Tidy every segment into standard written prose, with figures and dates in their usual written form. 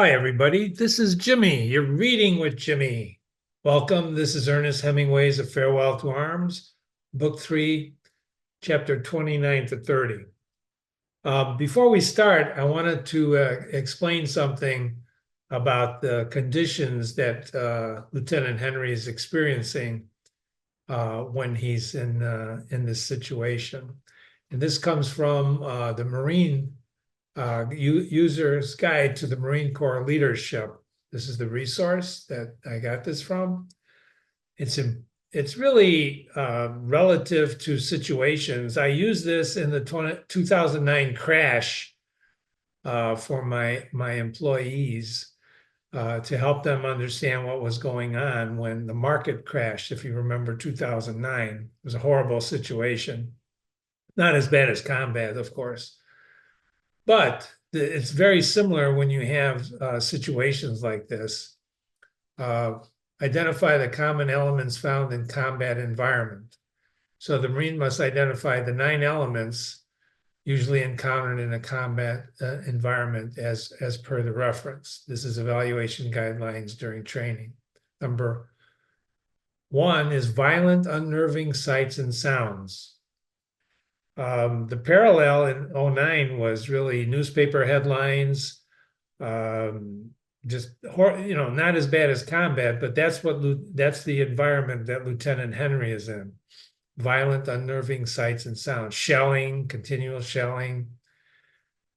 Hi, everybody. This is Jimmy. You're reading with Jimmy. Welcome. This is Ernest Hemingway's A Farewell to Arms, Book 3, Chapter 29 to 30. Before we start, I wanted to explain something about the conditions that Lieutenant Henry is experiencing when he's in this situation. And this comes from the Marine User's Guide to the Marine Corps Leadership. This is the resource that I got this from. It's really relative to situations. I used this in the 2009 crash for my employees to help them understand what was going on when the market crashed. If you remember 2009, it was a horrible situation. Not as bad as combat, of course. But it's very similar when you have situations like this. Uh, Identify the common elements found in combat environment. So the Marine must identify the 9 elements usually encountered in a combat environment as per the reference. This is evaluation guidelines during training. Number 1 is violent, unnerving sights and sounds. The parallel in 09 was really newspaper headlines, just not as bad as combat, but that's the environment that Lieutenant Henry is in. Violent, unnerving sights and sounds, shelling, continual shelling,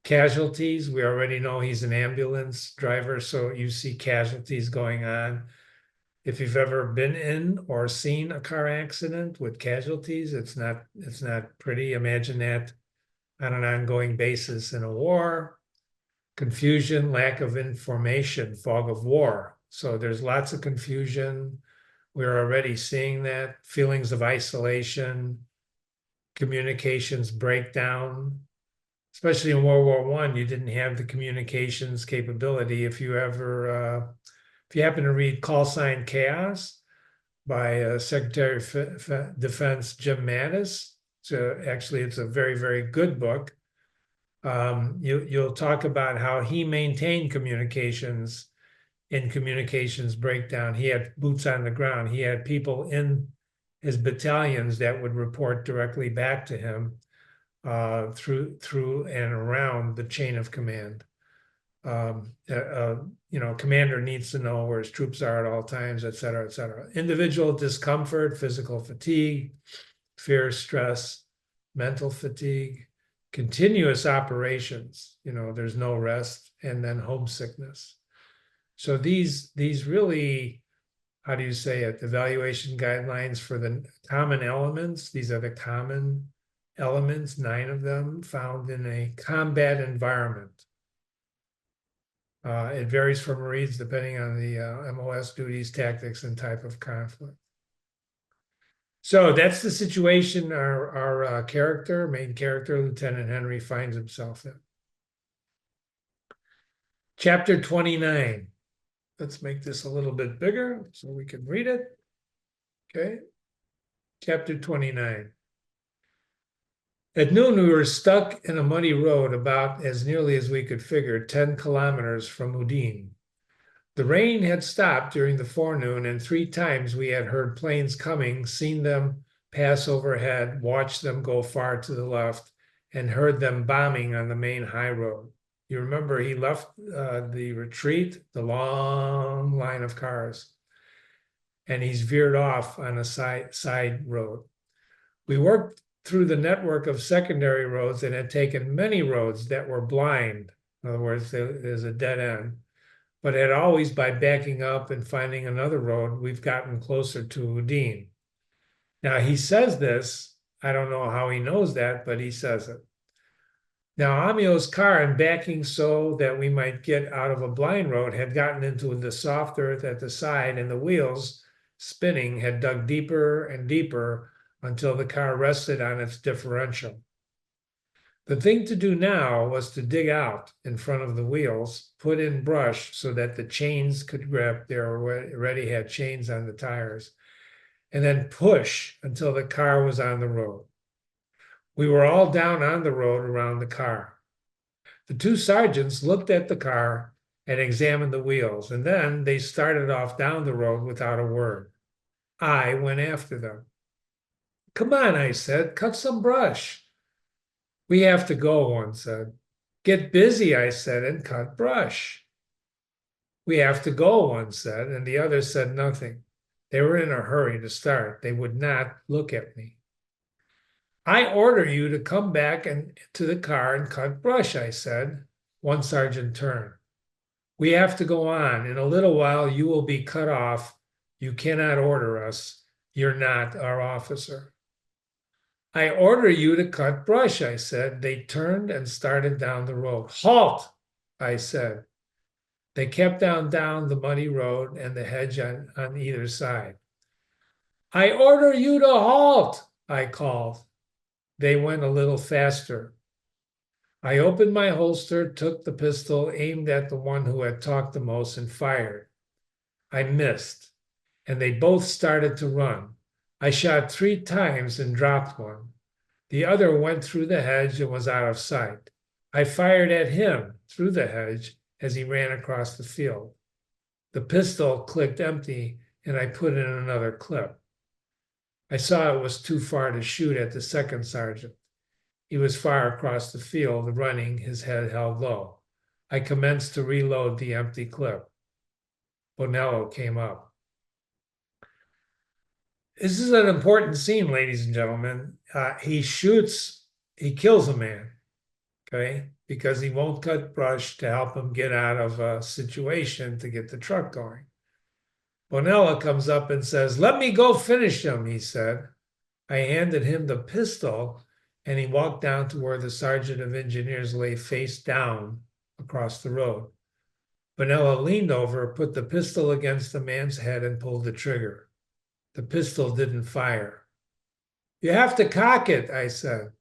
casualties. We already know he's an ambulance driver, so you see casualties going on. If you've ever been in or seen a car accident with casualties, it's not pretty. Imagine that on an ongoing basis in a war. Confusion, lack of information, fog of war. So there's lots of confusion. We're already seeing that. Feelings of isolation, communications breakdown. Especially in World War I, you didn't have the communications capability. If you happen to read Call Sign Chaos by Secretary of Defense Jim Mattis, it's a very, very good book. You'll talk about how he maintained communications in communications breakdown. He had boots on the ground. He had people in his battalions that would report directly back to him through and around the chain of command. Commander needs to know where his troops are at all times, et cetera, et cetera. Individual discomfort, physical fatigue, fear, stress, mental fatigue, continuous operations, there's no rest, and then homesickness. So these really, how do you say it, evaluation guidelines for the common elements. These are the common elements, 9 of them, found in a combat environment. It varies for Marines depending on the MOS duties, tactics, and type of conflict. So that's the situation our main character, Lieutenant Henry, finds himself in. Chapter 29. Let's make this a little bit bigger so we can read it. Okay. Chapter 29. At noon, we were stuck in a muddy road about as nearly as we could figure 10 kilometers from Udine. The rain had stopped during the forenoon, and 3 times we had heard planes coming, seen them pass overhead, watched them go far to the left, and heard them bombing on the main high road. You remember he left the retreat, the long line of cars, and he's veered off on a side road. We worked through the network of secondary roads and had taken many roads that were blind. In other words, there's a dead end. But had always, by backing up and finding another road, we've gotten closer to Udine. Now, he says this. I don't know how he knows that, but he says it. Now, Amio's car, in backing so that we might get out of a blind road, had gotten into the soft earth at the side, and the wheels, spinning, had dug deeper and deeper until the car rested on its differential. The thing to do now was to dig out in front of the wheels, put in brush so that the chains could grip. They already had chains on the tires, and then push until the car was on the road. We were all down on the road around the car. The 2 sergeants looked at the car and examined the wheels, and then they started off down the road without a word. I went after them. Come on, I said, cut some brush. We have to go, one said. Get busy, I said, and cut brush. We have to go, one said, and the other said nothing. They were in a hurry to start. They would not look at me. I order you to come back to the car and cut brush, I said. One sergeant turned. We have to go on. In a little while, you will be cut off. You cannot order us. You're not our officer. I order you to cut brush, I said. They turned and started down the road. Halt, I said. They kept down the muddy road and the hedge on either side. I order you to halt, I called. They went a little faster. I opened my holster, took the pistol, aimed at the one who had talked the most, and fired. I missed, and they both started to run. I shot 3 times and dropped one. The other went through the hedge and was out of sight. I fired at him through the hedge as he ran across the field. The pistol clicked empty, and I put in another clip. I saw it was too far to shoot at the second sergeant. He was far across the field, running, his head held low. I commenced to reload the empty clip. Bonello came up. This is an important scene, ladies and gentlemen. He kills a man, okay, because he won't cut brush to help him get out of a situation to get the truck going. Bonella comes up and says, "Let me go finish him," he said. I handed him the pistol, and he walked down to where the sergeant of engineers lay face down across the road. Bonella leaned over, put the pistol against the man's head, and pulled the trigger. The pistol didn't fire. "You have to cock it," I said.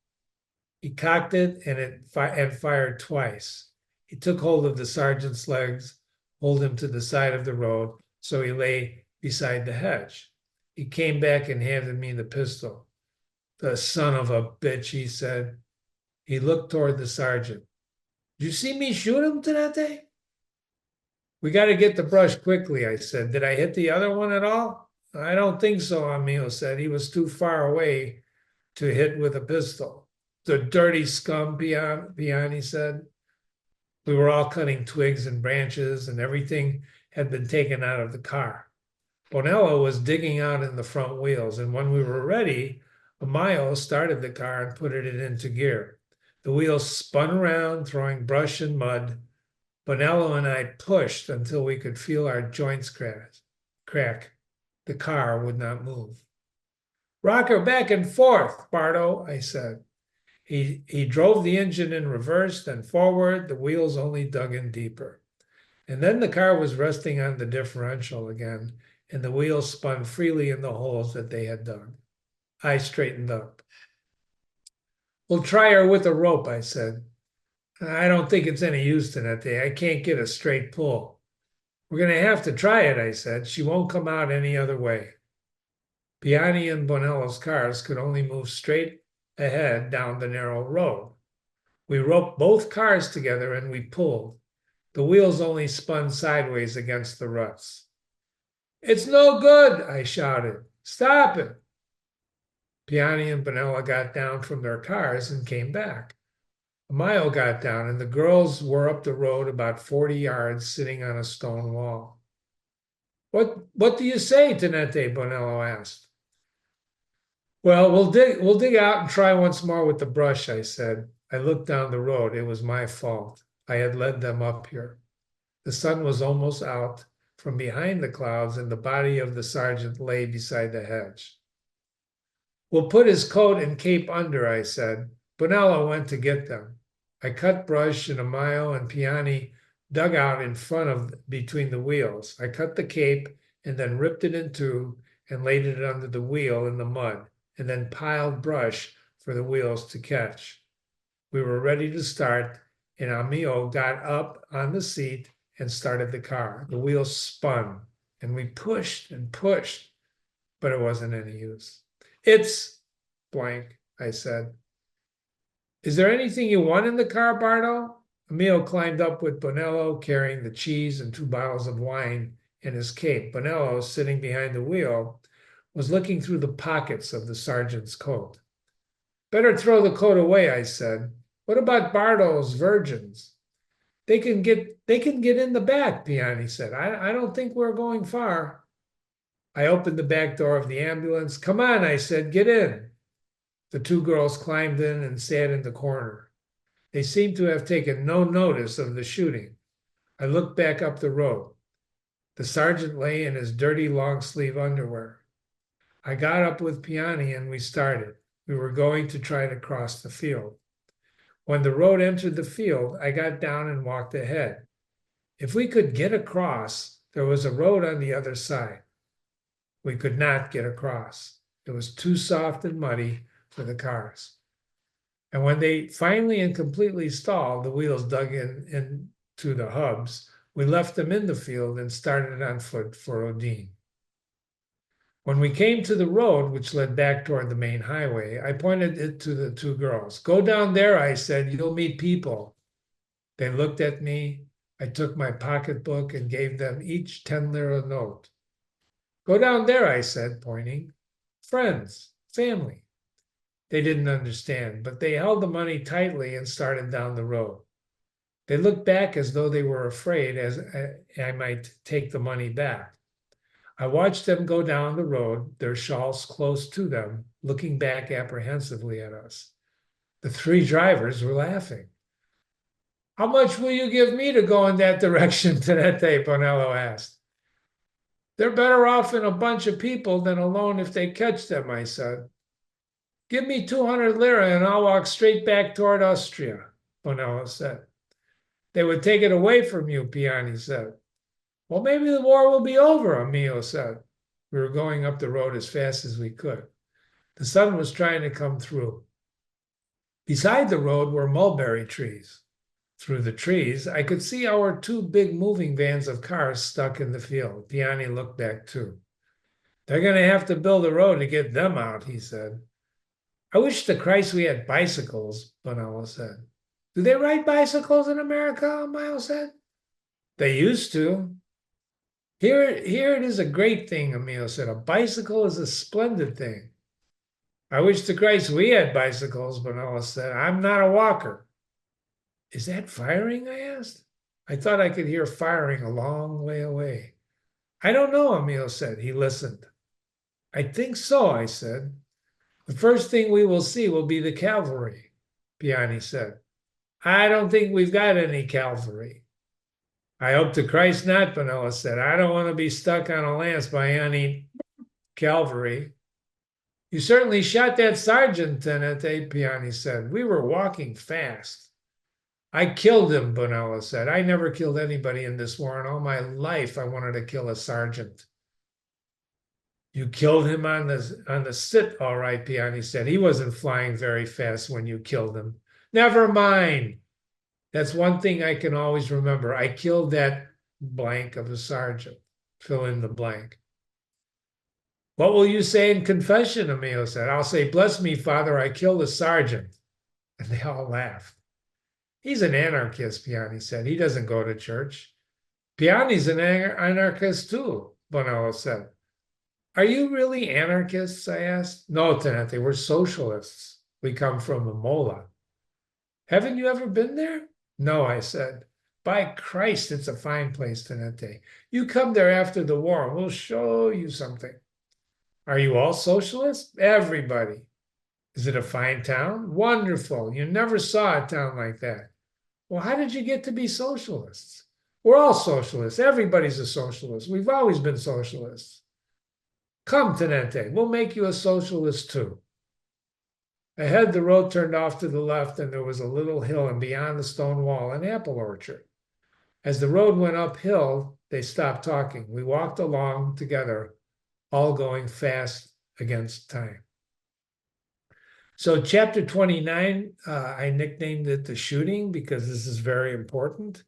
He cocked it and fired twice. He took hold of the sergeant's legs, pulled him to the side of the road, so he lay beside the hedge. He came back and handed me the pistol. "The son of a bitch," he said. He looked toward the sergeant. "Did you see me shoot him today?" "We got to get the brush quickly," I said. "Did I hit the other one at all?" "I don't think so," Emil said. "He was too far away to hit with a pistol." "The dirty scum," Piani said. We were all cutting twigs and branches, and everything had been taken out of the car. Bonello was digging out in the front wheels, and when we were ready, Amayo started the car and put it into gear. The wheels spun around, throwing brush and mud. Bonello and I pushed until we could feel our joints crack. The car would not move. "Rock her back and forth, Bardo," I said. He drove the engine in reverse, then forward. The wheels only dug in deeper. And then the car was resting on the differential again, and the wheels spun freely in the holes that they had dug. I straightened up. "We'll try her with a rope," I said. "I don't think it's any use today. I can't get a straight pull." "We're going to have to try it," I said. "She won't come out any other way." Piani and Bonello's cars could only move straight ahead down the narrow road. We roped both cars together and we pulled. The wheels only spun sideways against the ruts. "It's no good," I shouted. "Stop it." Piani and Bonello got down from their cars and came back. Amayo got down, and the girls were up the road about 40 yards, sitting on a stone wall. What do you say, Tenente?" Bonello asked. "Well, we'll dig out and try once more with the brush," I said. I looked down the road. It was my fault. I had led them up here. The sun was almost out from behind the clouds, and the body of the sergeant lay beside the hedge. "We'll put his coat and cape under," I said. Bonello went to get them. I cut brush, and Amayo and Piani dug out in front of between the wheels. I cut the cape and then ripped it in two and laid it under the wheel in the mud, and then piled brush for the wheels to catch. We were ready to start, and Amayo got up on the seat and started the car. The wheels spun, and we pushed and pushed, but it wasn't any use. "It's blank," I said. "Is there anything you want in the car, Bardo?" Emil climbed up with Bonello, carrying the cheese and 2 bottles of wine in his cape. Bonello, sitting behind the wheel, was looking through the pockets of the sergeant's coat. Better throw the coat away, I said. What about Bardo's virgins? They can get in the back, Piani said. I don't think we're going far. I opened the back door of the ambulance. Come on, I said, get in. The 2 girls climbed in and sat in the corner. They seemed to have taken no notice of the shooting. I looked back up the road. The sergeant lay in his dirty long-sleeve underwear. I got up with Piani and we started. We were going to try to cross the field. When the road entered the field, I got down and walked ahead. If we could get across, there was a road on the other side. We could not get across. It was too soft and muddy for the cars. And when they finally and completely stalled, the wheels dug into the hubs, we left them in the field and started on foot for Odin. When we came to the road, which led back toward the main highway, I pointed it to the 2 girls. Go down there, I said, you'll meet people. They looked at me. I took my pocketbook and gave them each 10 lira note. Go down there, I said, pointing. Friends, family. They didn't understand, but they held the money tightly and started down the road. They looked back as though they were afraid as I might take the money back. I watched them go down the road, their shawls close to them, looking back apprehensively at us. The 3 drivers were laughing. How much will you give me to go in that direction, Tenente? Bonello asked. They're better off in a bunch of people than alone if they catch them, I said. Give me 200 lira and I'll walk straight back toward Austria, Bonello said. They would take it away from you, Piani said. Well, maybe the war will be over, Emilio said. We were going up the road as fast as we could. The sun was trying to come through. Beside the road were mulberry trees. Through the trees, I could see our 2 big moving vans of cars stuck in the field. Piani looked back too. They're going to have to build a road to get them out, he said. I wish to Christ we had bicycles, Bonello said. Do they ride bicycles in America? Miles said. They used to. Here it is a great thing, Emil said. A bicycle is a splendid thing. I wish to Christ we had bicycles, Bonello said. I'm not a walker. Is that firing? I asked. I thought I could hear firing a long way away. I don't know, Emil said. He listened. I think so, I said. The first thing we will see will be the cavalry, Piani said. I don't think we've got any cavalry. I hope to Christ not, Bonello said. I don't want to be stuck on a lance by any cavalry. You certainly shot that sergeant, Tenente, Piani said. We were walking fast. I killed him, Bonello said. I never killed anybody in this war. In all my life, I wanted to kill a sergeant. You killed him on the sit, all right, Piani said. He wasn't flying very fast when you killed him. Never mind. That's one thing I can always remember. I killed that blank of a sergeant. Fill in the blank. What will you say in confession, Emilio said. I'll say, bless me, Father, I killed a sergeant. And they all laughed. He's an anarchist, Piani said. He doesn't go to church. Piani's an anarchist too, Bonello said. Are you really anarchists? I asked. No, Tenente, we're socialists. We come from Imola. Haven't you ever been there? No, I said. By Christ, it's a fine place, Tenente. You come there after the war, and we'll show you something. Are you all socialists? Everybody. Is it a fine town? Wonderful. You never saw a town like that. Well, how did you get to be socialists? We're all socialists. Everybody's a socialist. We've always been socialists. Come, Tenente, we'll make you a socialist too. Ahead, the road turned off to the left, and there was a little hill, and beyond the stone wall, an apple orchard. As the road went uphill, they stopped talking. We walked along together, all going fast against time. So chapter 29, I nicknamed it The Shooting because this is very important.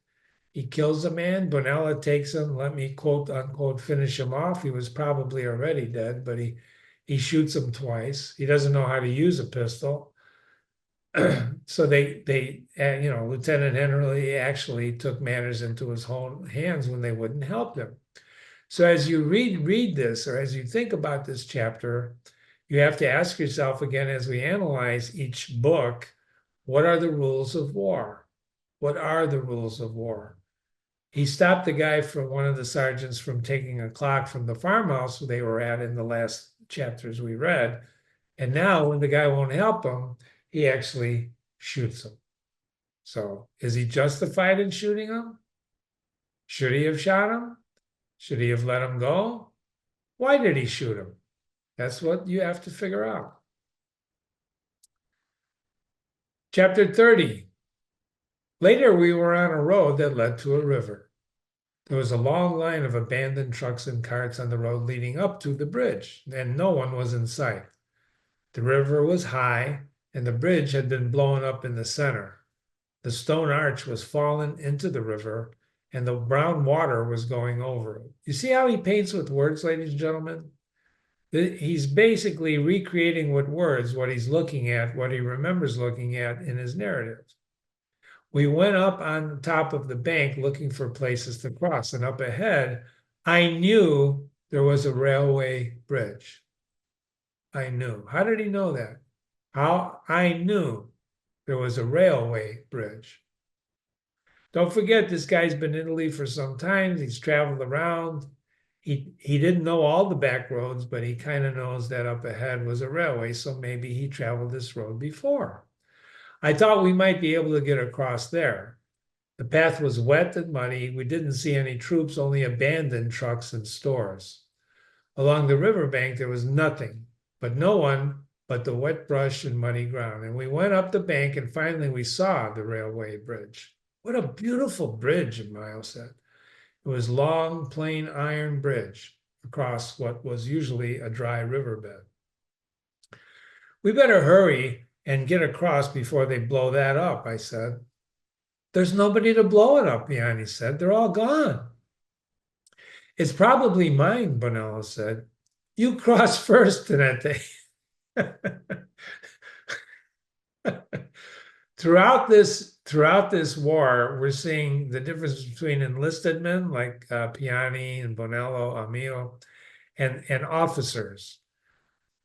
He kills a man. Bonella takes him, let me quote unquote, finish him off. He was probably already dead, but he shoots him twice. He doesn't know how to use a pistol. So Lieutenant Henry actually took matters into his own hands when they wouldn't help him. So as you read this, or as you think about this chapter, you have to ask yourself again, as we analyze each book, what are the rules of war? What are the rules of war? He stopped the guy from one of the sergeants from taking a clock from the farmhouse they were at in the last chapters we read. And now when the guy won't help him, he actually shoots him. So is he justified in shooting him? Should he have shot him? Should he have let him go? Why did he shoot him? That's what you have to figure out. Chapter 30. Later, we were on a road that led to a river. There was a long line of abandoned trucks and carts on the road leading up to the bridge, and no one was in sight. The river was high, and the bridge had been blown up in the center. The stone arch was fallen into the river, and the brown water was going over it. You see how he paints with words, ladies and gentlemen? He's basically recreating with words what he's looking at, what he remembers looking at in his narrative. We went up on top of the bank looking for places to cross, and up ahead, I knew there was a railway bridge. I knew. How did he know that? How I knew there was a railway bridge. Don't forget, this guy's been in Italy for some time. He's traveled around. He didn't know all the back roads, but he kind of knows that up ahead was a railway, so maybe he traveled this road before. I thought we might be able to get across there. The path was wet and muddy. We didn't see any troops, only abandoned trucks and stores. Along the riverbank, there was nothing, but no one but the wet brush and muddy ground. And we went up the bank, and finally we saw the railway bridge. What a beautiful bridge, Miles said. It was a long, plain iron bridge across what was usually a dry riverbed. We better hurry and get across before they blow that up, I said. There's nobody to blow it up, Yanni said. They're all gone. It's probably mine, Bonello said. You cross first, Tenente. Throughout this war, we're seeing the difference between enlisted men like Piani and Bonello, Amio, and officers.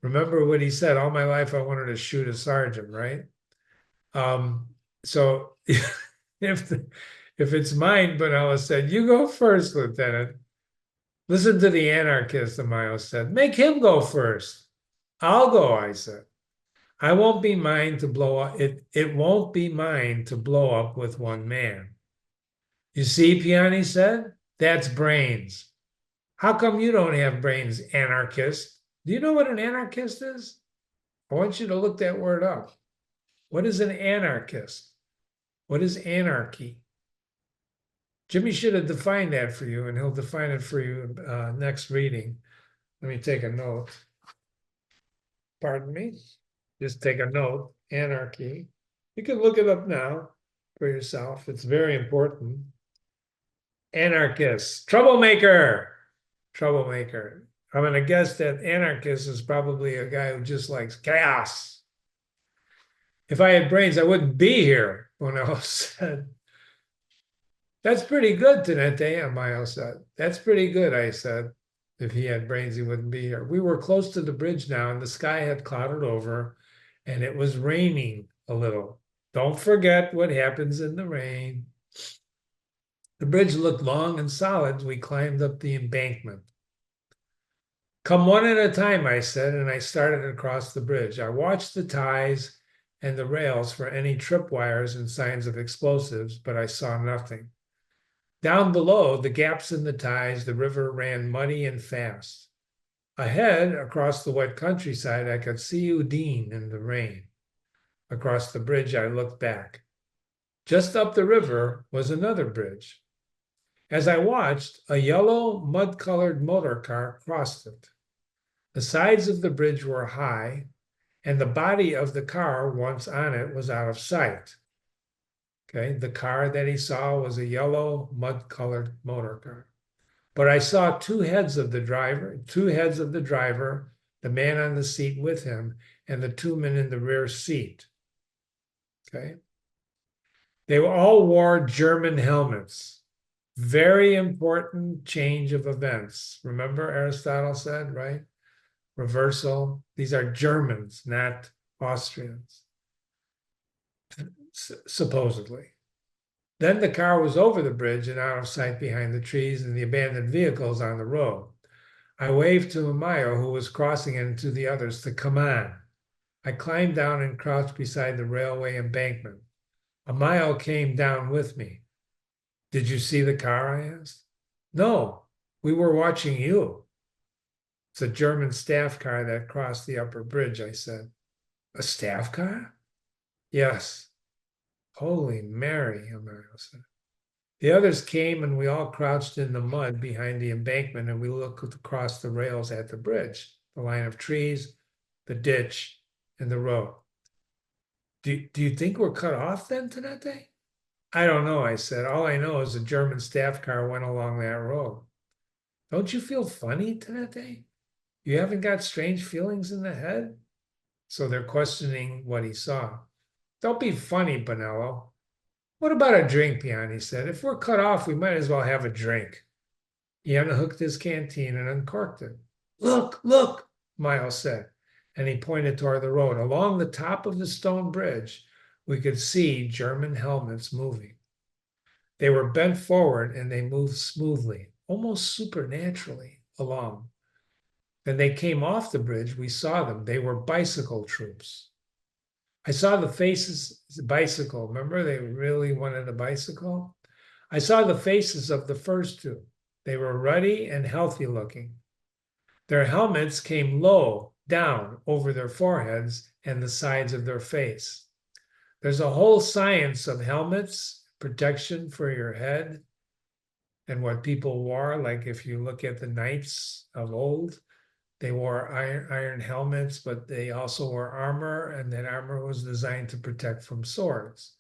Remember what he said, all my life I wanted to shoot a sergeant, right? So if it's mine, Bonello said, you go first, Lieutenant. Listen to the anarchist, Amio said. Make him go first. I'll go, I said. I won't be mine to blow up. It won't be mine to blow up with one man. You see, Piani said, that's brains. How come you don't have brains, anarchist? Do you know what an anarchist is? I want you to look that word up. What is an anarchist? What is anarchy? Jimmy should have defined that for you, and he'll define it for you next reading. Let me take a note. Pardon me. Just take a note, anarchy. You can look it up now for yourself. It's very important. Anarchist, troublemaker. I'm going to guess that anarchist is probably a guy who just likes chaos. If I had brains, I wouldn't be here, Bonello said. That's pretty good, Tenente, Amayo said. That's pretty good, I said. If he had brains, he wouldn't be here. We were close to the bridge now, and the sky had clouded over, and it was raining a little. Don't forget what happens in the rain. The bridge looked long and solid. We climbed up the embankment. Come one at a time, I said, and I started across the bridge. I watched the ties and the rails for any tripwires and signs of explosives, but I saw nothing. Down below, the gaps in the ties, the river ran muddy and fast. Ahead, across the wet countryside, I could see Udine in the rain. Across the bridge, I looked back. Just up the river was another bridge. As I watched, a yellow, mud-colored motor car crossed it. The sides of the bridge were high, and the body of the car, once on it, was out of sight. Okay, the car that he saw was a yellow, mud-colored motor car. But I saw two heads of the driver, the man on the seat with him, and the two men in the rear seat. Okay. They all wore German helmets. Very important change of events. Remember Aristotle said, right? Reversal. These are Germans, not Austrians, supposedly. Then the car was over the bridge and out of sight behind the trees and the abandoned vehicles on the road. I waved to Amayo, who was crossing it, and to the others to come on. I climbed down and crouched beside the railway embankment. Amayo came down with me. Did you see the car? I asked. No, we were watching you. It's a German staff car that crossed the upper bridge, I said. A staff car? Yes. Holy Mary, Amayo said. The others came and we all crouched in the mud behind the embankment and we looked across the rails at the bridge, the line of trees, the ditch, and the road. Do you think we're cut off then, Tenete? I don't know, I said. All I know is a German staff car went along that road. Don't you feel funny, Tenete? You haven't got strange feelings in the head? So they're questioning what he saw. Don't be funny, Bonello. What about a drink, Piani said. If we're cut off, we might as well have a drink. He unhooked his canteen and uncorked it. Look, look, Miles said, and he pointed toward the road. Along the top of the stone bridge, we could see German helmets moving. They were bent forward and they moved smoothly, almost supernaturally, along. Then they came off the bridge. We saw them. They were bicycle troops. I saw the faces, bicycle. Remember, they really wanted a bicycle? I saw the faces of the first two. They were ruddy and healthy looking. Their helmets came low down over their foreheads and the sides of their face. There's a whole science of helmets, protection for your head, and what people wore. Like if you look at the knights of old, they wore iron helmets, but they also wore armor, and that armor was designed to protect from swords.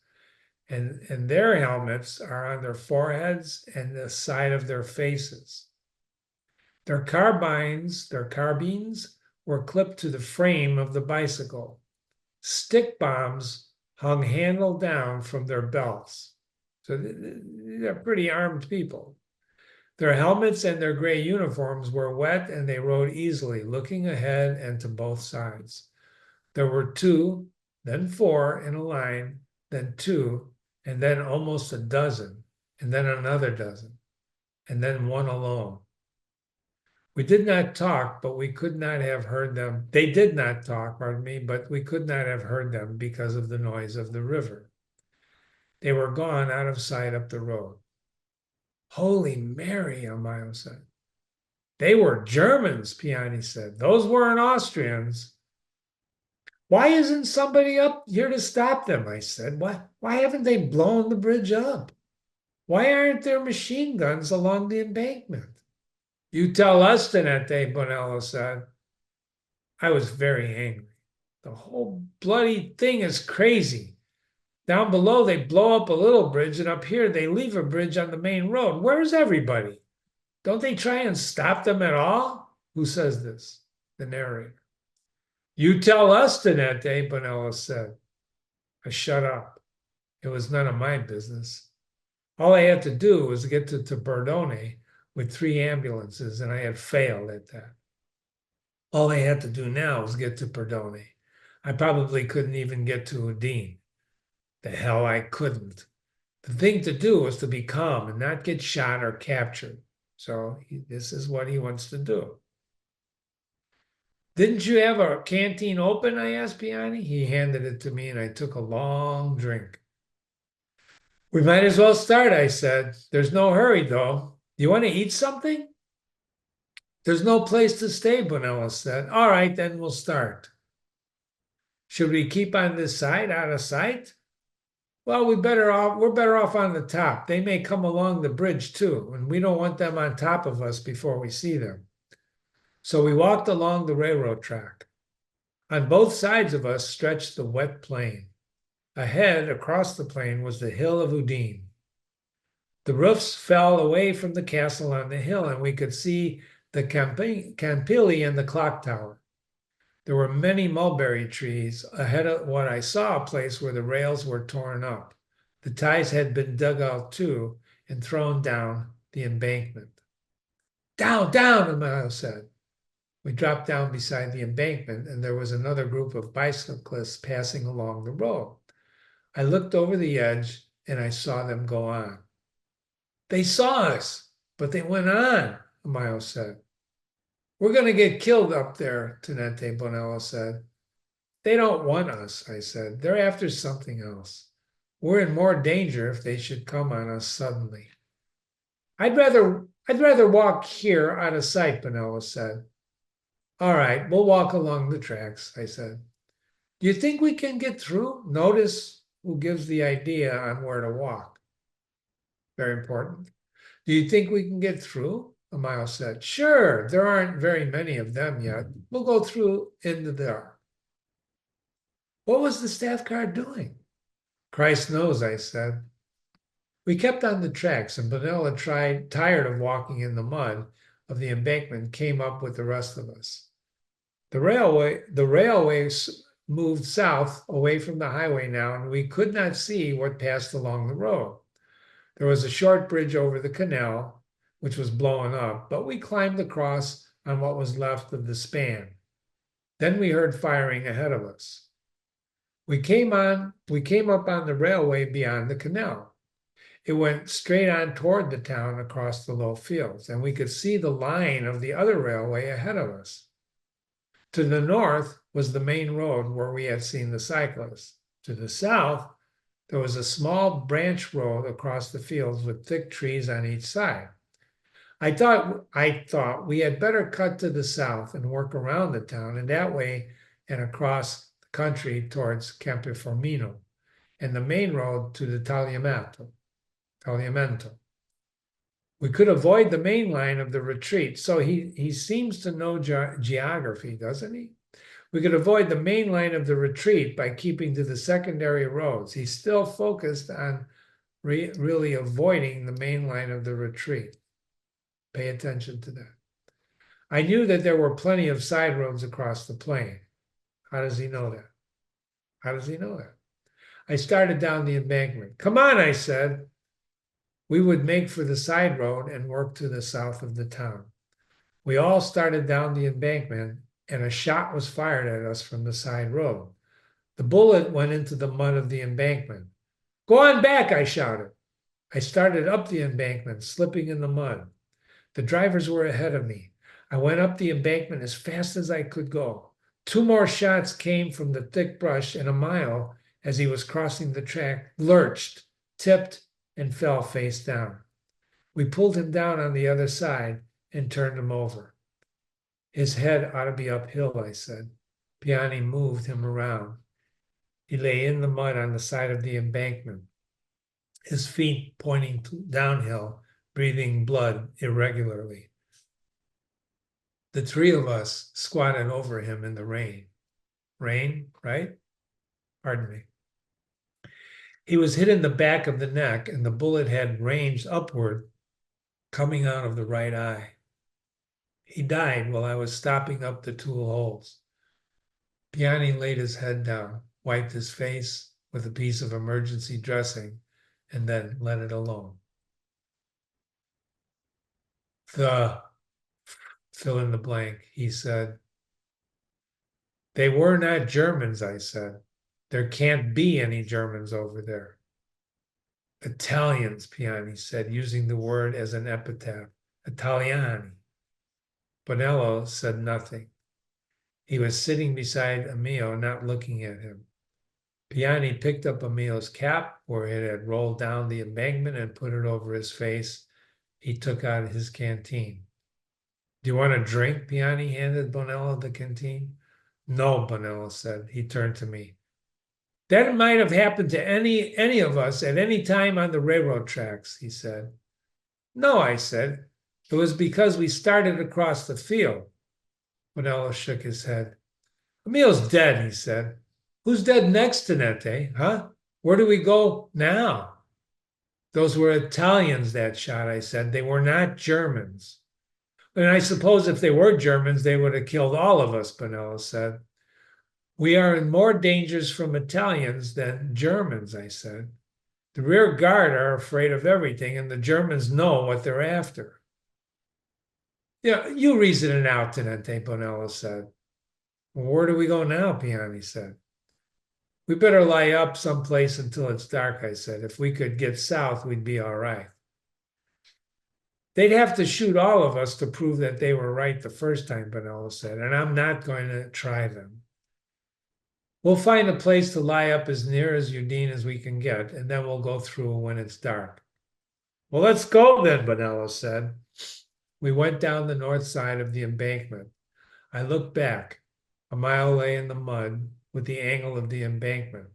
And their helmets are on their foreheads and the side of their faces. Their carbines were clipped to the frame of the bicycle. Stick bombs hung handle down from their belts. So they're pretty armed people. Their helmets and their gray uniforms were wet and they rode easily, looking ahead and to both sides. There were two, then four in a line, then two, and then almost a dozen, and then another dozen, and then one alone. We did not talk, but we could not have heard them. They did not talk, pardon me, but we could not have heard them because of the noise of the river. They were gone out of sight up the road. Holy Mary, Amayo said. They were Germans, Piani said. Those weren't Austrians. Why isn't somebody up here to stop them? I said. Why haven't they blown the bridge up? Why aren't there machine guns along the embankment? You tell us, Tenete, Bonello said. I was very angry. The whole bloody thing is crazy. Down below, they blow up a little bridge, and up here, they leave a bridge on the main road. Where's everybody? Don't they try and stop them at all? Who says this? The narrator. You tell us, Tenete, Bonello said. I shut up. It was none of my business. All I had to do was get to Bordone with 3 ambulances, and I had failed at that. All I had to do now was get to Bordone. I probably couldn't even get to Udine. The hell I couldn't. The thing to do was to be calm and not get shot or captured. So this is what he wants to do. Didn't you have a canteen open? I asked Piani. He handed it to me and I took a long drink. We might as well start, I said. There's no hurry though. Do you want to eat something? There's no place to stay, Bonello said. All right, then we'll start. Should we keep on this side, out of sight? Well, we're better off on the top. They may come along the bridge too, and we don't want them on top of us before we see them. So we walked along the railroad track. On both sides of us stretched the wet plain. Ahead, across the plain, was the hill of Udine. The roofs fell away from the castle on the hill, and we could see the Campili and the clock tower. There were many mulberry trees ahead of what I saw, a place where the rails were torn up. The ties had been dug out too and thrown down the embankment. Down, down, Emilio said. We dropped down beside the embankment, and there was another group of bicyclists passing along the road. I looked over the edge, and I saw them go on. They saw us, but they went on, Emilio said. We're going to get killed up there, Tenente Bonello said. They don't want us, I said. They're after something else. We're in more danger if they should come on us suddenly. I'd rather walk here out of sight, Bonello said. All right, we'll walk along the tracks, I said. Do you think we can get through? Notice who gives the idea on where to walk. Very important. Do you think we can get through? Emilio said. Sure, there aren't very many of them yet. We'll go through into the dark. What was the staff guard doing? Christ knows, I said. We kept on the tracks, and Bonella, tired of walking in the mud of the embankment, came up with the rest of us. The railway moved south away from the highway now, and we could not see what passed along the road. There was a short bridge over the canal, which was blown up, but we climbed across on what was left of the span. Then we heard firing ahead of us. We came up on the railway beyond the canal. It went straight on toward the town across the low fields, and we could see the line of the other railway ahead of us. To the north was the main road where we had seen the cyclists. To the south, there was a small branch road across the fields with thick trees on each side. I thought we had better cut to the south and work around the town, and that way and across the country towards Campoformino and the main road to the Tagliamento. We could avoid the main line of the retreat. So he seems to know geography, doesn't he? We could avoid the main line of the retreat by keeping to the secondary roads. He's still focused on really avoiding the main line of the retreat. Pay attention to that. I knew that there were plenty of side roads across the plain. How does he know that? How does he know that? I started down the embankment. Come on, I said. We would make for the side road and work to the south of the town. We all started down the embankment, and a shot was fired at us from the side road. The bullet went into the mud of the embankment. Go on back, I shouted. I started up the embankment, slipping in the mud. The drivers were ahead of me. I went up the embankment as fast as I could go. 2 more shots came from the thick brush, and Emilio, as he was crossing the track, lurched, tipped, and fell face down. We pulled him down on the other side and turned him over. His head ought to be uphill, I said. Piani moved him around. He lay in the mud on the side of the embankment, his feet pointing downhill, breathing blood irregularly. The 3 of us squatted over him in the rain. Rain, right? Pardon me. He was hit in the back of the neck, and the bullet had ranged upward, coming out of the right eye. He died while I was stopping up the tool holes. Piani laid his head down, wiped his face with a piece of emergency dressing, and then let it alone. Fill in the blank, he said. They were not Germans, I said. There can't be any Germans over there. Italians, Piani said, using the word as an epithet. Italiani. Bonello said nothing. He was sitting beside Emilio, not looking at him. Piani picked up Emilio's cap, where it had rolled down the embankment, and put it over his face. He took out his canteen. Do you want a drink? Piani handed Bonello the canteen. No, Bonello said. He turned to me. That might have happened to any of us at any time on the railroad tracks, he said. No, I said. It was because we started across the field. Bonello shook his head. Emil's dead, he said. Who's dead next, Tenente? Huh? Where do we go now? Those were Italians that shot, I said. They were not Germans. And I suppose if they were Germans, they would have killed all of us, Bonello said. We are in more dangers from Italians than Germans, I said. The rear guard are afraid of everything, and the Germans know what they're after. Yeah, you reason it out, Tenente, Bonello said. Well, where do we go now? Piani said. We better lie up someplace until it's dark, I said. If we could get south, we'd be all right. They'd have to shoot all of us to prove that they were right the first time, Bonello said, and I'm not going to try them. We'll find a place to lie up as near as Udine as we can get, and then we'll go through when it's dark. Well, let's go then, Bonello said. We went down the north side of the embankment. I looked back. A mile lay in the mud with the angle of the embankment.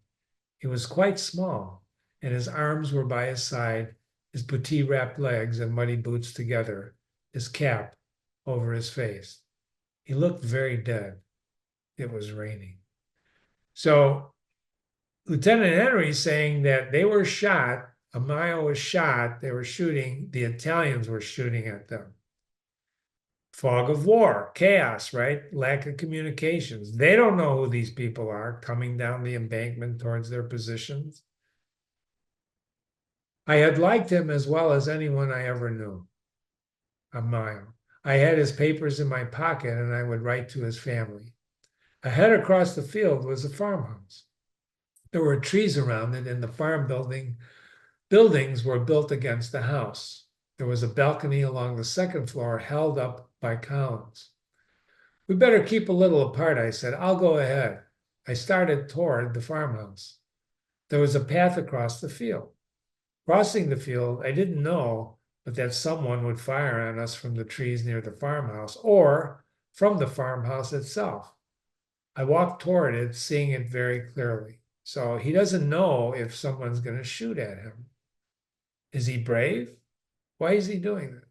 He was quite small, and his arms were by his side, his puttee-wrapped legs and muddy boots together, his cap over his face. He looked very dead. It was raining. So Lieutenant Henry's saying that they were shot, Amayo was shot, they were shooting, the Italians were shooting at them. Fog of war, chaos, right? Lack of communications. They don't know who these people are coming down the embankment towards their positions. I had liked him as well as anyone I ever knew. Amayo. I had his papers in my pocket and I would write to his family. Ahead across the field was a farmhouse. There were trees around it, and the farm buildings were built against the house. There was a balcony along the second floor held up by columns. We better keep a little apart, I said. I'll go ahead. I started toward the farmhouse. There was a path across the field. Crossing the field, I didn't know but that someone would fire on us from the trees near the farmhouse or from the farmhouse itself. I walked toward it, seeing it very clearly. So he doesn't know if someone's going to shoot at him. Is he brave? Why is he doing this?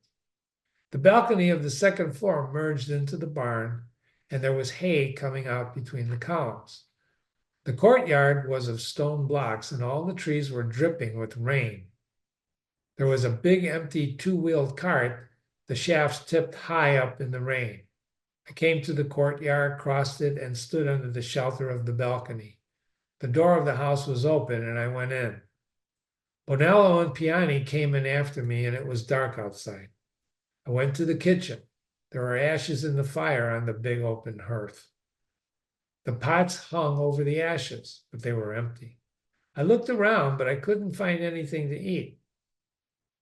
The balcony of the second floor merged into the barn, and there was hay coming out between the columns. The courtyard was of stone blocks, and all the trees were dripping with rain. There was a big empty two-wheeled cart, the shafts tipped high up in the rain. I came to the courtyard, crossed it, and stood under the shelter of the balcony. The door of the house was open, and I went in. Bonello and Piani came in after me, and it was dark outside. I went to the kitchen. There were ashes in the fire on the big open hearth. The pots hung over the ashes, but they were empty. I looked around, but I couldn't find anything to eat.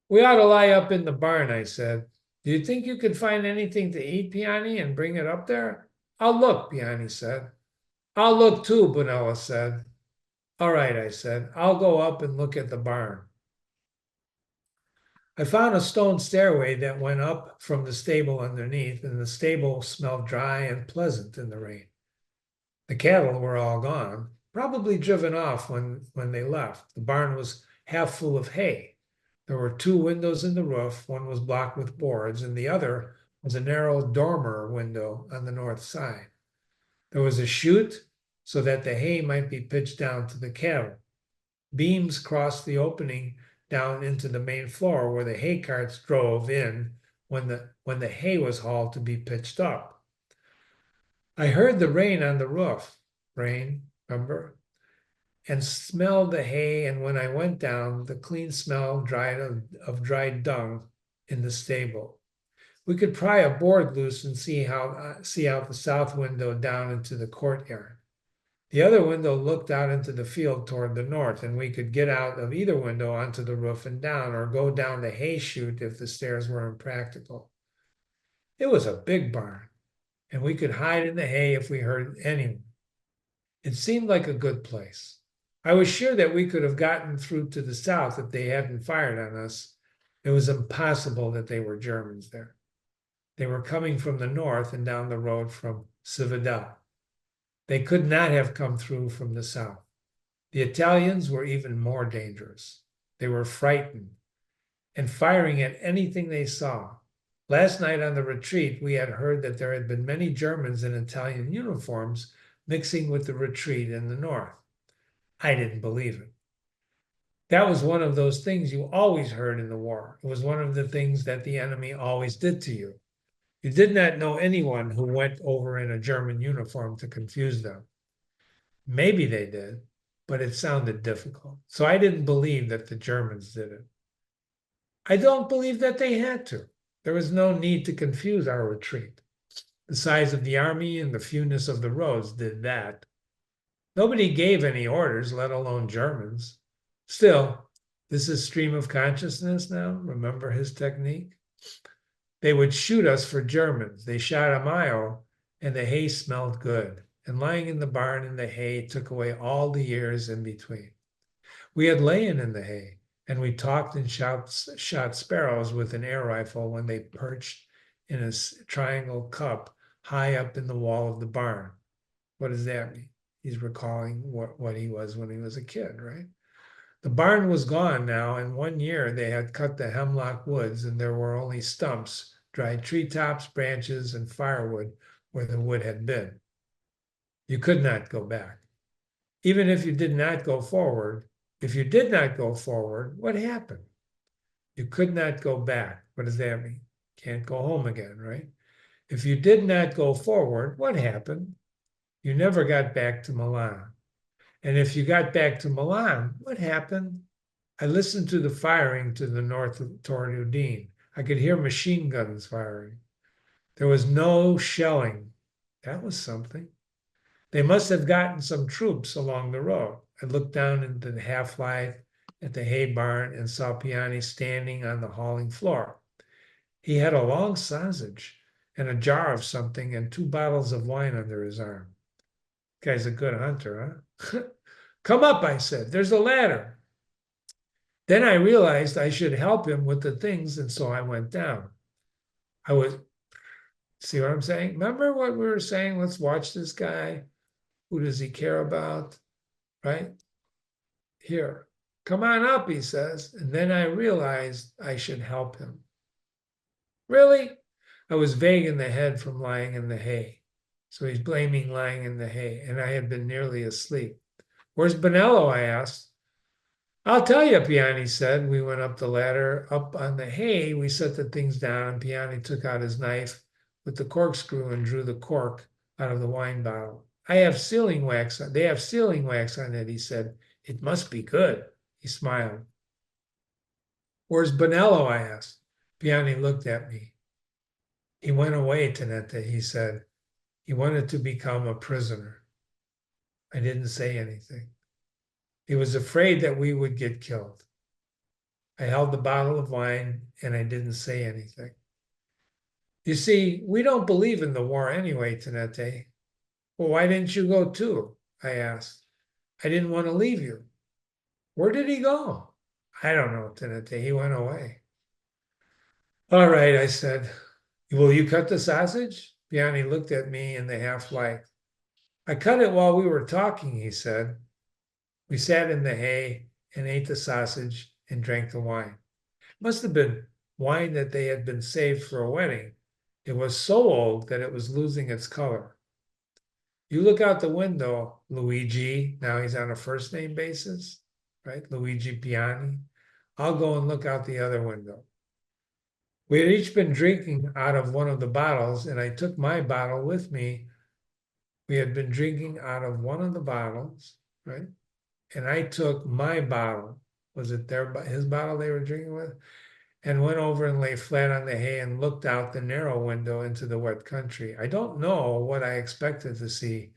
We ought to lie up in the barn, I said. Do you think you could find anything to eat, Piani, and bring it up there? I'll look, Piani said. I'll look too, Bonello said. All right, I said. I'll go up and look at the barn. I found a stone stairway that went up from the stable underneath, and the stable smelled dry and pleasant in the rain. The cattle were all gone, probably driven off when they left. The barn was half full of hay. There were two windows in the roof. One was blocked with boards, and the other was a narrow dormer window on the north side. There was a chute so that the hay might be pitched down to the cattle. Beams crossed the opening down into the main floor where the hay carts drove in when the hay was hauled to be pitched up. I heard the rain on the roof, remember? And smelled the hay, and when I went down, the clean smell of dried dung in the stable. We could pry a board loose and see out the south window down into the courtyard. The other window looked out into the field toward the north, and we could get out of either window onto the roof and down, or go down the hay chute if the stairs were impractical. It was a big barn, and we could hide in the hay if we heard anyone. It seemed like a good place. I was sure that we could have gotten through to the south if they hadn't fired on us. It was impossible that they were Germans there. They were coming from the north and down the road from Cividale. They could not have come through from the south. The Italians were even more dangerous. They were frightened and firing at anything they saw. Last night on the retreat, we had heard that there had been many Germans in Italian uniforms mixing with the retreat in the north. I didn't believe it. That was one of those things you always heard in the war. It was one of the things that the enemy always did to you. You did not know anyone who went over in a German uniform to confuse them. Maybe they did, but it sounded difficult. So I didn't believe that the Germans did it. I don't believe that they had to. There was no need to confuse our retreat. The size of the army and the fewness of the roads did that. Nobody gave any orders, let alone Germans. Still, this is stream of consciousness now. Remember his technique? They would shoot us for Germans. They shot a mile, and the hay smelled good. And lying in the barn in the hay took away all the years in between. We had lain in the hay, and we talked and shot sparrows with an air rifle when they perched in a triangle cup high up in the wall of the barn. What does that mean? He's recalling what he was when he was a kid, right? The barn was gone now, and 1 year they had cut the hemlock woods, and there were only stumps, dried treetops, branches, and firewood where the wood had been. You could not go back. Even if you did not go forward, if you did not go forward, what happened? You could not go back. What does that mean? Can't go home again, right? If you did not go forward, what happened? You never got back to Milan. And if you got back to Milan, what happened? I listened to the firing to the north toward Udine. I could hear machine guns firing. There was no shelling. That was something. They must have gotten some troops along the road. I looked down into the half-light at the hay barn and saw Piani standing on the hauling floor. He had a long sausage and a jar of something and 2 bottles of wine under his arm. Guy's a good hunter, huh? Come up, I said. There's a ladder. Then I realized I should help him with the things, and so I went down. See what I'm saying? Remember what we were saying? Let's watch this guy. Who does he care about? Right? Here, come on up, he says. And then I realized I should help him. Really? I was vague in the head from lying in the hay. So he's blaming lying in the hay, and I had been nearly asleep. Where's Bonello? I asked. I'll tell you, Piani said. We went up the ladder. Up on the hay, we set the things down, and Piani took out his knife with the corkscrew and drew the cork out of the wine bottle. They have sealing wax on it, he said. It must be good. He smiled. Where's Bonello? I asked. Piani looked at me. He went away, Tenente, he said. He wanted to become a prisoner. I didn't say anything. He was afraid that we would get killed. I held the bottle of wine and I didn't say anything. You see, we don't believe in the war anyway, Tenente. Well, why didn't you go too? I asked. I didn't want to leave you. Where did he go? I don't know, Tenente. He went away. All right, I said. Will you cut the sausage? Piani looked at me in the half-light. I cut it while we were talking, he said. We sat in the hay and ate the sausage and drank the wine. It must have been wine that they had been saved for a wedding. It was so old that it was losing its color. You look out the window, Luigi. Now he's on a first name basis, right? Luigi Piani. I'll go and look out the other window. We had each been drinking out of one of the bottles, and I took my bottle with me. We had been drinking out of one of the bottles, right? And I took my bottle. Was it his bottle they were drinking with? And went over and lay flat on the hay and looked out the narrow window into the wet country. I don't know what I expected to see,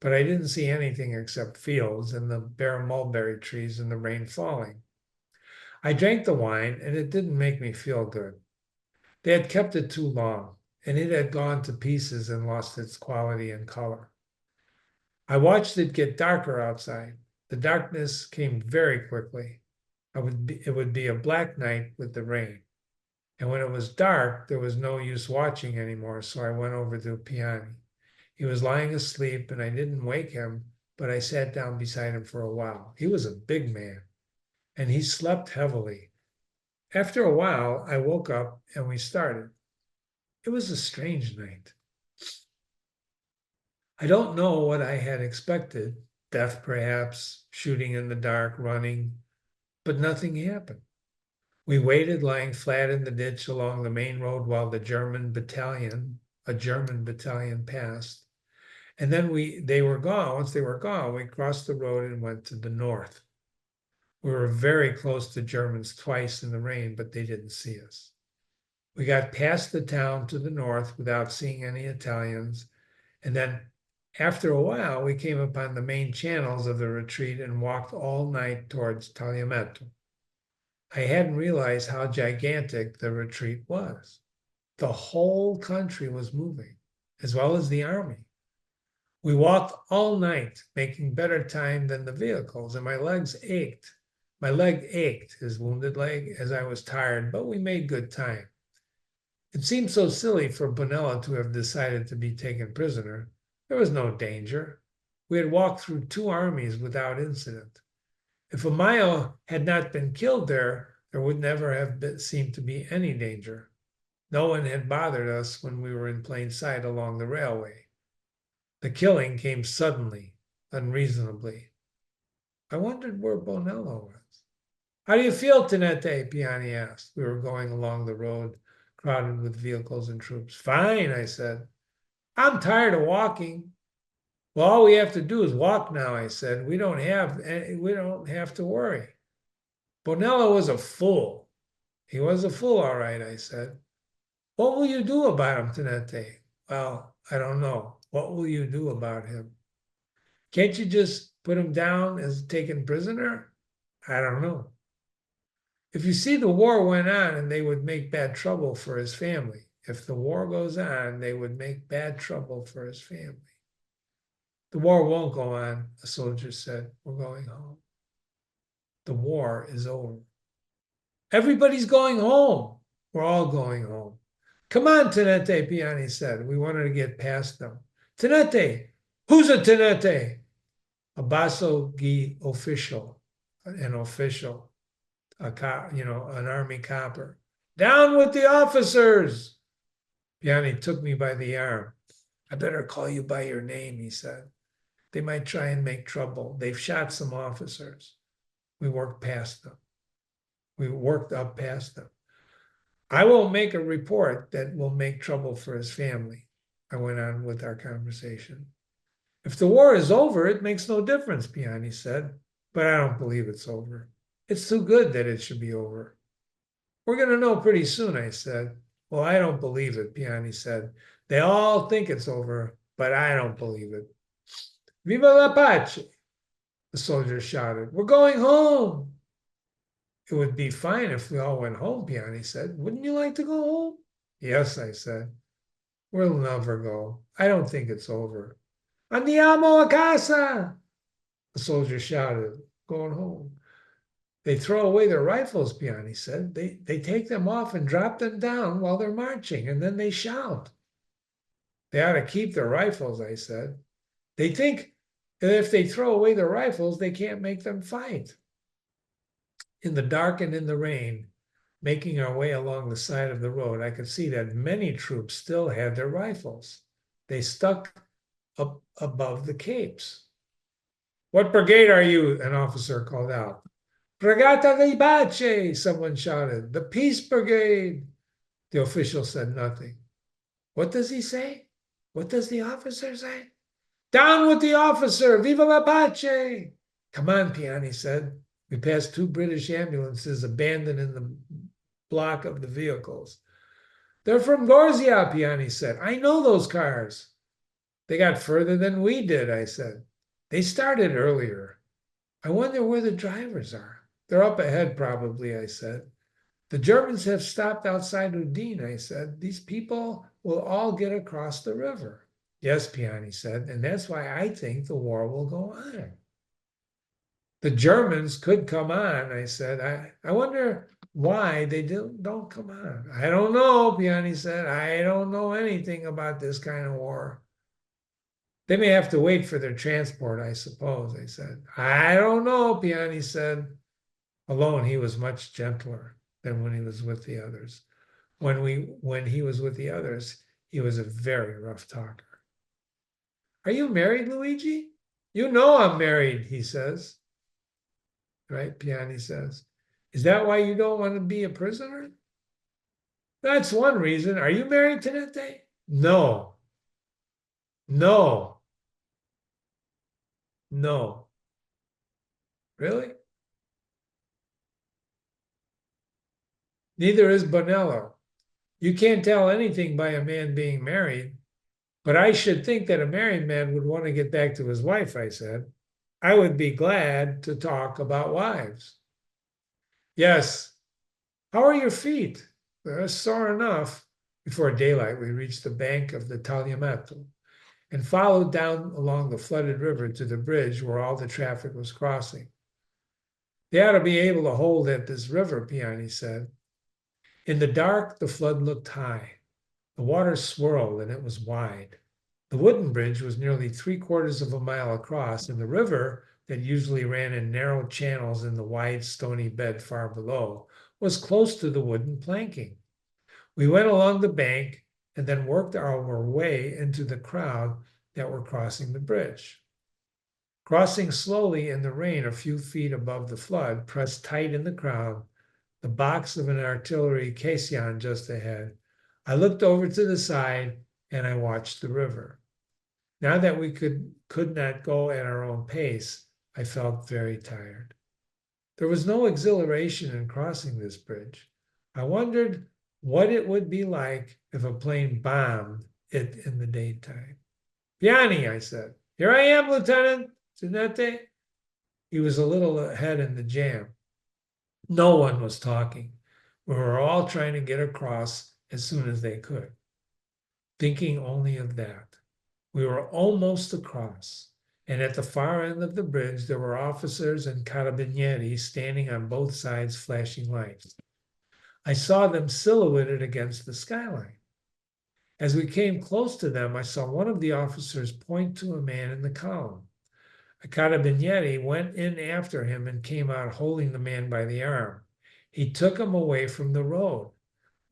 but I didn't see anything except fields and the bare mulberry trees and the rain falling. I drank the wine, and it didn't make me feel good. They had kept it too long, and it had gone to pieces and lost its quality and color. I watched it get darker outside. The darkness came very quickly. It would be a black night with the rain. And when it was dark, there was no use watching anymore, so I went over to Piani. He was lying asleep, and I didn't wake him, but I sat down beside him for a while. He was a big man, and he slept heavily. After a while, I woke up, and we started. It was a strange night. I don't know what I had expected. Death, perhaps, shooting in the dark, running, but nothing happened. We waited lying flat in the ditch along the main road while a German battalion passed. And then they were gone. Once they were gone, we crossed the road and went to the north. We were very close to Germans twice in the rain, but they didn't see us. We got past the town to the north without seeing any Italians. And then after a while, we came upon the main channels of the retreat and walked all night towards Tagliamento. I hadn't realized how gigantic the retreat was. The whole country was moving, as well as the army. We walked all night, making better time than the vehicles, and my legs ached. My leg ached, his wounded leg, as I was tired, but we made good time. It seemed so silly for Bonella to have decided to be taken prisoner. There was no danger. We had walked through 2 armies without incident. If Amayo had not been killed there would never have seemed to be any danger. No one had bothered us when we were in plain sight along the railway. The killing came suddenly, unreasonably. I wondered where Bonello was. How do you feel, Tenente? Piani asked. We were going along the road, crowded with vehicles and troops. Fine, I said. I'm tired of walking. Well, all we have to do is walk now, I said. We don't have to worry. Bonello was a fool. He was a fool, all right, I said. What will you do about him, Tenente? Well, I don't know. What will you do about him? Can't you just put him down as taken prisoner? I don't know. If you see, the war went on and they would make bad trouble for his family. If the war goes on, they would make bad trouble for his family. The war won't go on, a soldier said. We're going home. The war is over. Everybody's going home. We're all going home. Come on, Tenente, Piani said. We wanted to get past them. Tenente, who's a Tenente? A Basso Gi official, an official, an army copper. Down with the officers. Piani took me by the arm. I better call you by your name, he said. They might try and make trouble. They've shot some officers. We worked past them. We worked up past them. I won't make a report that will make trouble for his family. I went on with our conversation. If the war is over, it makes no difference, Piani said. But I don't believe it's over. It's too good that it should be over. We're going to know pretty soon, I said. Well, I don't believe it, Piani said. They all think it's over, but I don't believe it. Viva la pace, the soldiers shouted. We're going home. It would be fine if we all went home, Piani said. Wouldn't you like to go home? Yes, I said. We'll never go. I don't think it's over. Andiamo a casa, the soldier shouted, going home. They throw away their rifles, Piani said. They take them off and drop them down while they're marching, and then they shout. They ought to keep their rifles, I said. They think that if they throw away their rifles, they can't make them fight. In the dark and in the rain, making our way along the side of the road, I could see that many troops still had their rifles. They stuck up above the capes. What brigade are you? An officer called out. Brigata di Pace, someone shouted. The Peace Brigade. The official said nothing. What does he say? What does the officer say? Down with the officer! Viva la pace! Come on, Piani said. We passed 2 British ambulances abandoned in the block of the vehicles. They're from Gorzia, Piani said. I know those cars. They got further than we did, I said. They started earlier. I wonder where the drivers are. They're up ahead, probably, I said. The Germans have stopped outside Udine, I said. These people will all get across the river. Yes, Piani said, and that's why I think the war will go on. The Germans could come on, I said. I wonder why they don't come on. I don't know, Piani said. I don't know anything about this kind of war. They may have to wait for their transport, I suppose, I said. I don't know, Piani said. Alone, he was much gentler than when he was with the others. When he was with the others, he was a very rough talker. Are you married, Luigi? You know I'm married, he says. Right, Piani says. Is that why you don't want to be a prisoner? That's one reason. Are you married, Tenente? No. No. No. Really? Neither is Bonello. You can't tell anything by a man being married, but I should think that a married man would want to get back to his wife, I said. I would be glad to talk about wives. Yes. How are your feet? They're sore enough. Before daylight, we reached the bank of the Tagliamento and followed down along the flooded river to the bridge where all the traffic was crossing. They ought to be able to hold at this river, Piani said. In the dark, the flood looked high. The water swirled and it was wide. The wooden bridge was nearly 3/4 of a mile across, and the river, that usually ran in narrow channels in the wide stony bed far below, was close to the wooden planking. We went along the bank and then worked our way into the crowd that were crossing the bridge. Crossing slowly in the rain a few feet above the flood, pressed tight in the crowd, the box of an artillery caisson just ahead, I looked over to the side and I watched the river. Now that we could not go at our own pace, I felt very tired. There was no exhilaration in crossing this bridge. I wondered what it would be like if a plane bombed it in the daytime. Piani, I said. Here I am, Lieutenant Giannetti. He was a little ahead in the jam. No one was talking. We were all trying to get across as soon as they could, thinking only of that. We were almost across, and at the far end of the bridge, there were officers and carabinieri standing on both sides, flashing lights. I saw them silhouetted against the skyline. As we came close to them, I saw one of the officers point to a man in the column. A carabinieri went in after him and came out holding the man by the arm. He took him away from the road.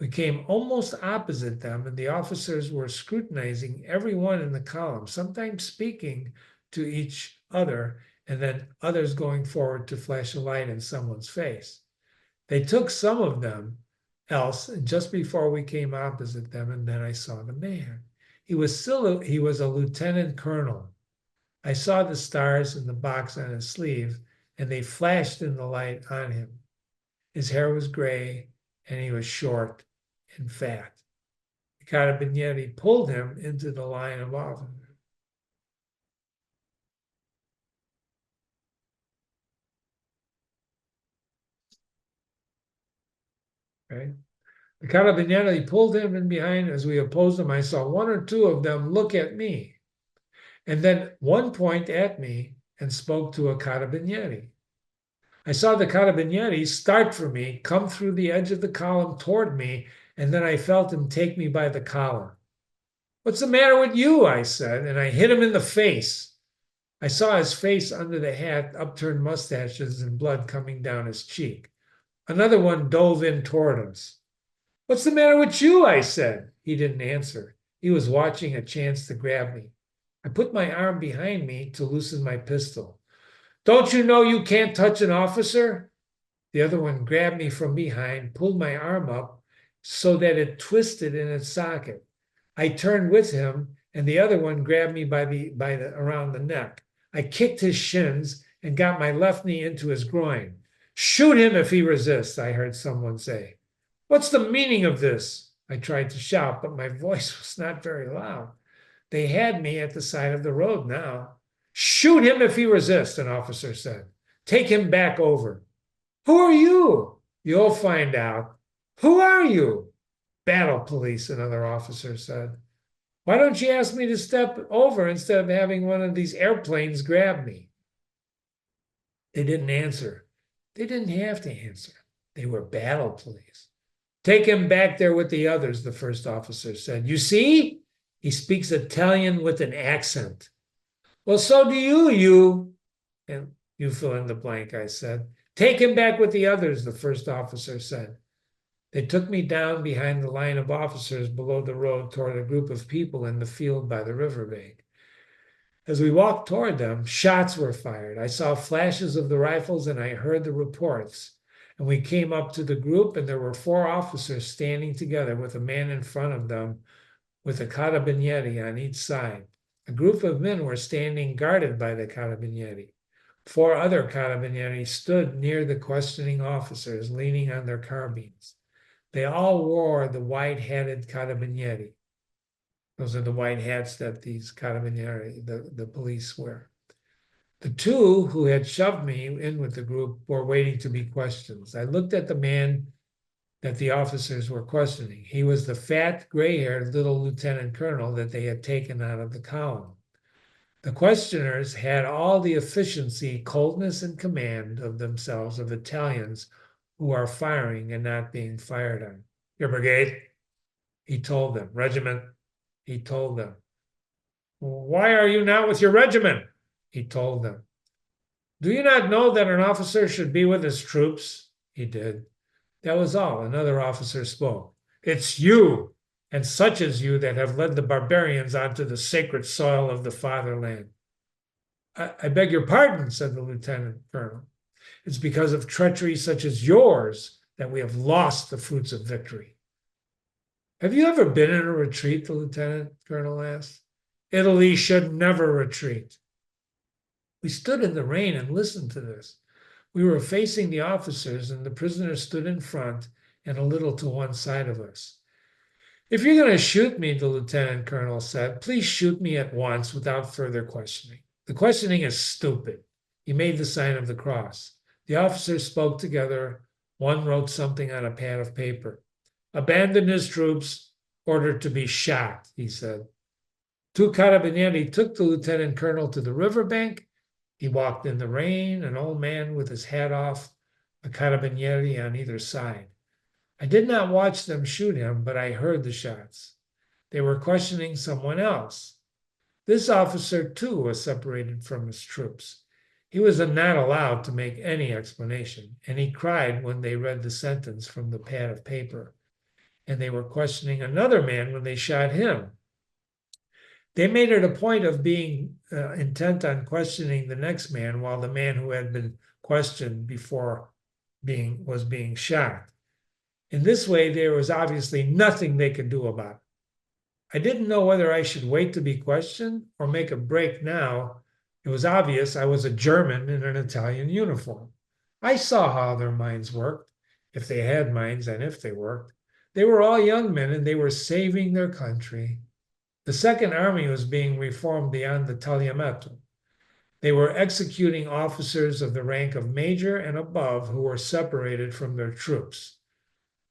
We came almost opposite them, and the officers were scrutinizing everyone in the column, sometimes speaking to each other, and then others going forward to flash a light in someone's face. They took some of them else just before we came opposite them, and then I saw the man. He was a lieutenant colonel. I saw the stars in the box on his sleeve, and they flashed in the light on him. His hair was gray, and he was short and fat. The carabinieri pulled him into the line of officers. Right? The carabinieri pulled him in behind as we opposed him. I saw one or two of them look at me, and then one point at me and spoke to a carabinieri. I saw the carabinieri start for me, come through the edge of the column toward me, and then I felt him take me by the collar. What's the matter with you? I said, and I hit him in the face. I saw his face under the hat, upturned mustaches and blood coming down his cheek. Another one dove in toward us. What's the matter with you? I said. He didn't answer. He was watching a chance to grab me. I put my arm behind me to loosen my pistol. Don't you know you can't touch an officer? The other one grabbed me from behind, pulled my arm up so that it twisted in its socket. I turned with him, and the other one grabbed me around the neck. I kicked his shins and got my left knee into his groin. Shoot him if he resists, I heard someone say. What's the meaning of this? I tried to shout, but my voice was not very loud. They had me at the side of the road now. Shoot him if he resists, an officer said. Take him back over. Who are you? You'll find out. Who are you? Battle police, another officer said. Why don't you ask me to step over instead of having one of these airplanes grab me? They didn't answer. They didn't have to answer. They were battle police. Take him back there with the others, the first officer said. You see? He speaks Italian with an accent. Well, so do you. And you fill in the blank, I said. Take him back with the others, the first officer said. They took me down behind the line of officers below the road toward a group of people in the field by the riverbank. As we walked toward them, shots were fired. I saw flashes of the rifles and I heard the reports. And we came up to the group, and there were 4 officers standing together with a man in front of them with a carabinieri on each side. A group of men were standing guarded by the carabinieri. Four other carabinieri stood near the questioning officers, leaning on their carbines. They all wore the white-hatted carabinieri. Those are the white hats that these carabinieri, the police wear. The two who had shoved me in with the group were waiting to be questioned. I looked at the man that the officers were questioning. He was the fat, gray-haired little lieutenant colonel that they had taken out of the column. The questioners had all the efficiency, coldness, and command of themselves of Italians who are firing and not being fired on. Your brigade, he told them. Regiment, he told them. Why are you not with your regiment? He told them. Do you not know that an officer should be with his troops? He did. That was all. Another officer spoke. It's you, and such as you, that have led the barbarians onto the sacred soil of the fatherland. I beg your pardon, said the lieutenant colonel. It's because of treachery such as yours that we have lost the fruits of victory. Have you ever been in a retreat? The lieutenant colonel asked. Italy should never retreat. We stood in the rain and listened to this. We were facing the officers, and the prisoner stood in front and a little to one side of us. If you're going to shoot me, the lieutenant colonel said, please shoot me at once without further questioning. The questioning is stupid. He made the sign of the cross. The officers spoke together. One wrote something on a pad of paper. Abandon his troops, ordered to be shot, he said. Two carabinieri took the lieutenant colonel to the riverbank. He walked in the rain, an old man with his hat off, a carabinieri on either side. I did not watch them shoot him, but I heard the shots. They were questioning someone else. This officer, too, was separated from his troops. He was not allowed to make any explanation, and he cried when they read the sentence from the pad of paper. And they were questioning another man when they shot him. They made it a point of being intent on questioning the next man while the man who had been questioned before was being shot. In this way, there was obviously nothing they could do about it. I didn't know whether I should wait to be questioned or make a break now. It was obvious I was a German in an Italian uniform. I saw how their minds worked, if they had minds and if they worked. They were all young men and they were saving their country. The Second Army was being reformed beyond the Tagliamento. They were executing officers of the rank of major and above who were separated from their troops.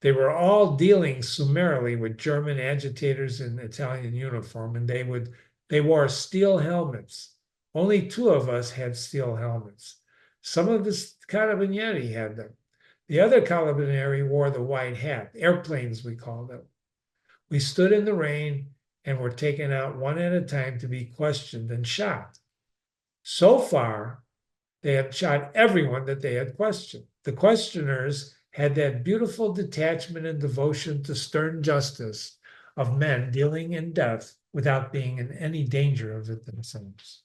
They were all dealing summarily with German agitators in Italian uniform, and they wore steel helmets. Only two of us had steel helmets. Some of the carabinieri had them. The other carabinieri wore the white hat, airplanes we called them. We stood in the rain and were taken out one at a time to be questioned and shot. So far, they had shot everyone that they had questioned. The questioners had that beautiful detachment and devotion to stern justice of men dealing in death without being in any danger of it themselves.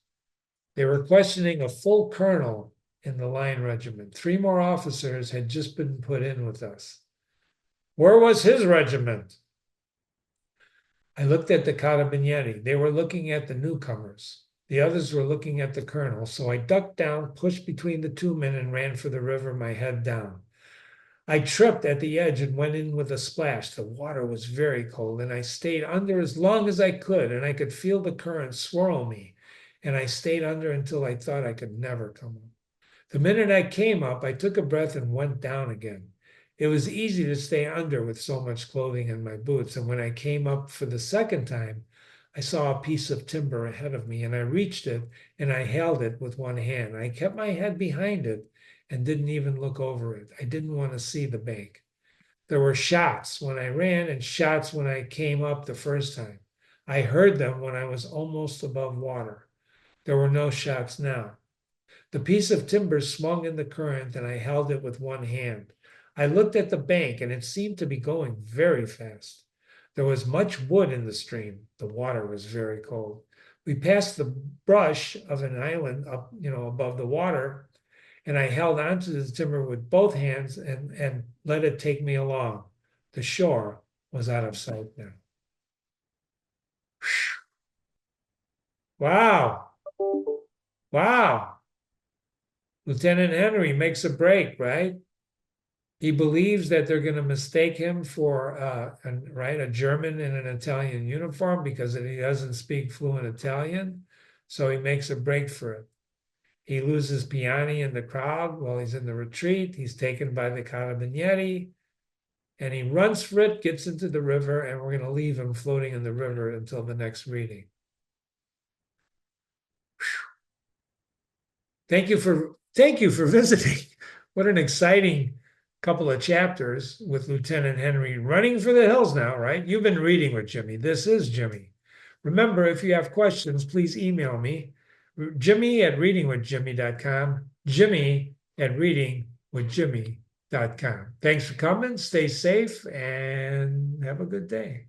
They were questioning a full colonel in the line regiment. 3 more officers had just been put in with us. Where was his regiment? I looked at the carabinieri. They were looking at the newcomers. The others were looking at the colonel. So I ducked down, pushed between the 2 men, and ran for the river, my head down. I tripped at the edge and went in with a splash. The water was very cold, and I stayed under as long as I could, and I could feel the current swirl me. And I stayed under until I thought I could never come up. The minute I came up, I took a breath and went down again. It was easy to stay under with so much clothing and my boots. And when I came up for the second time, I saw a piece of timber ahead of me, and I reached it and I held it with one hand. I kept my head behind it and didn't even look over it. I didn't want to see the bank. There were shots when I ran and shots when I came up the first time. I heard them when I was almost above water. There were no shots now. The piece of timber swung in the current, and I held it with one hand. I looked at the bank, and it seemed to be going very fast. There was much wood in the stream. The water was very cold. We passed the brush of an island up, above the water, and I held onto the timber with both hands and let it take me along. The shore was out of sight now. Wow. Wow. Lieutenant Henry makes a break, right? He believes that they're going to mistake him for a German in an Italian uniform because he doesn't speak fluent Italian. So he makes a break for it. He loses Piani in the crowd while he's in the retreat. He's taken by the Carabinieri and he runs for it, gets into the river, and we're going to leave him floating in the river until the next reading. Thank you for visiting. What an exciting couple of chapters with Lieutenant Henry running for the hills now, right? You've been reading with Jimmy. This is Jimmy. Remember, if you have questions, please email me, jimmy@readingwithjimmy.com, jimmy@readingwithjimmy.com. Thanks for coming. Stay safe and have a good day.